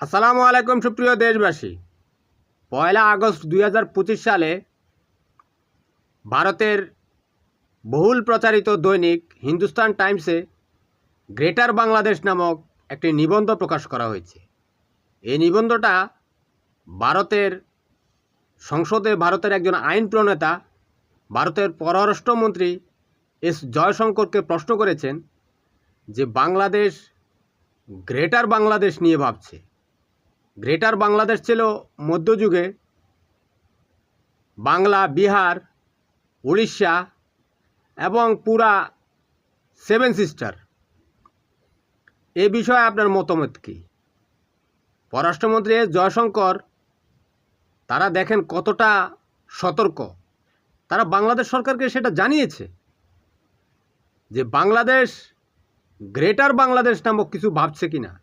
আসসালামু আলাইকুম সুপ্রিয় দেশবাসী। 1 আগস্ট 2025 সালে ভারতের বহুল প্রচারিত দৈনিক হিন্দুস্তান টাইমসে গ্রেটার বাংলাদেশ নামক একটি নিবন্ধ প্রকাশ করা হয়েছে। এই নিবন্ধটা ভারতের সংসদে ভারতের একজন আইন প্রণেতা ভারতের পররাষ্ট্রমন্ত্রী এস জয়শঙ্করকে প্রশ্ন করেছেন যে বাংলাদেশ গ্রেটার বাংলাদেশ নিয়ে ভাবছে। গ্রেটার বাংলাদেশ ছিল মধ্যযুগে বাংলা, বিহার, উড়িষ্যা এবং পুরা সেভেন সিস্টার। এ বিষয়ে আপনার মতামত কী? পররাষ্ট্রমন্ত্রী এস জয়শঙ্কর তারা দেখেন কতটা সতর্ক। তারা বাংলাদেশ সরকারকে সেটা জানিয়েছে যে বাংলাদেশ গ্রেটার বাংলাদেশ নামক কিছু ভাবছে কিনা।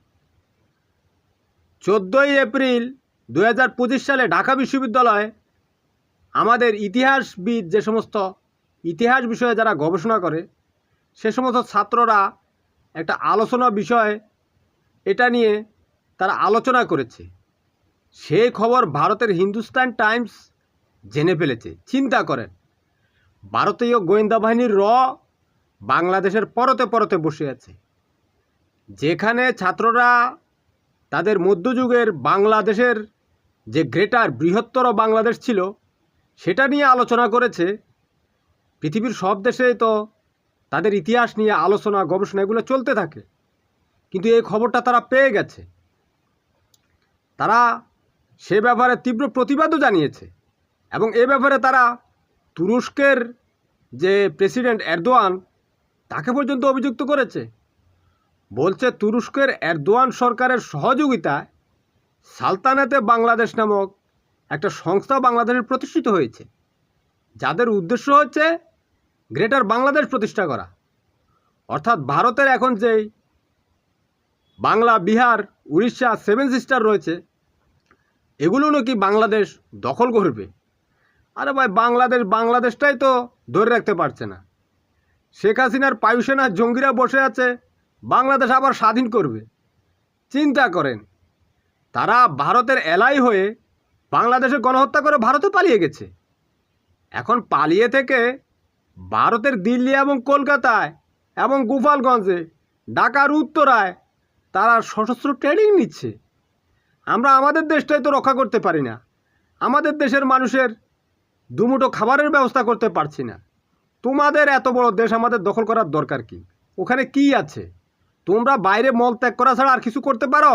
14 এপ্রিল 2025 সালে ঢাকা বিশ্ববিদ্যালয়ে আমাদের ইতিহাসবিদ, যে সমস্ত ইতিহাস বিষয়ে যারা গবেষণা করে সে সমস্ত ছাত্ররা একটা আলোচনা বিষয় এটা নিয়ে তারা আলোচনা করেছে। সেই খবর ভারতের হিন্দুস্তান টাইমস জেনে ফেলেছে। চিন্তা করেন, ভারতীয় গোয়েন্দা বাহিনীর বাংলাদেশের পরতে পরতে বসে আছে। যেখানে ছাত্ররা তাদের মধ্যযুগের বাংলাদেশের যে গ্রেটার বৃহত্তর বাংলাদেশ ছিল সেটা নিয়ে আলোচনা করেছে। পৃথিবীর সব দেশেই তো তাদের ইতিহাস নিয়ে আলোচনা গবেষণা এগুলো চলতে থাকে, কিন্তু এই খবরটা তারা পেয়ে গেছে। তারা সে ব্যাপারে তীব্র প্রতিবাদও জানিয়েছে এবং এ ব্যাপারে তারা তুরস্কের যে প্রেসিডেন্ট এরদোয়ান তাকে পর্যন্ত অভিযুক্ত করেছে। বলছে তুরস্কের এরদোয়ান সরকারের সহযোগিতায় সালতানাতে বাংলাদেশ নামক একটা সংস্থা বাংলাদেশে প্রতিষ্ঠিত হয়েছে, যাদের উদ্দেশ্য হচ্ছে গ্রেটার বাংলাদেশ প্রতিষ্ঠা করা। অর্থাৎ ভারতের এখন যেই বাংলা, বিহার, উড়িষ্যা, সেভেন সিস্টার রয়েছে এগুলো নাকি বাংলাদেশ দখল করবে। আরে ভাই, বাংলাদেশটাই তো ধরে রাখতে পারছে না। শেখ হাসিনার বায়ুসেনার জঙ্গিরা বসে আছে, বাংলাদেশ আবার স্বাধীন করবে। চিন্তা করেন, তারা ভারতের এলাই হয়ে বাংলাদেশে গণহত্যা করে ভারতে পালিয়ে গেছে। এখন পালিয়ে থেকে ভারতের দিল্লি এবং কলকাতায় এবং গোপালগঞ্জে, ঢাকার উত্তরায় তারা সশস্ত্র ট্রেনিং নিচ্ছে। আমরা আমাদের দেশটাই তো রক্ষা করতে পারি না, আমাদের দেশের মানুষের দুমুঠো খাবারের ব্যবস্থা করতে পারছি না। তোমাদের এত বড় দেশ আমাদের দখল করার দরকার কি? ওখানে কি আছে? তোমরা বাইরে মল ত্যাগ করা ছাড়া আর কিছু করতে পারো?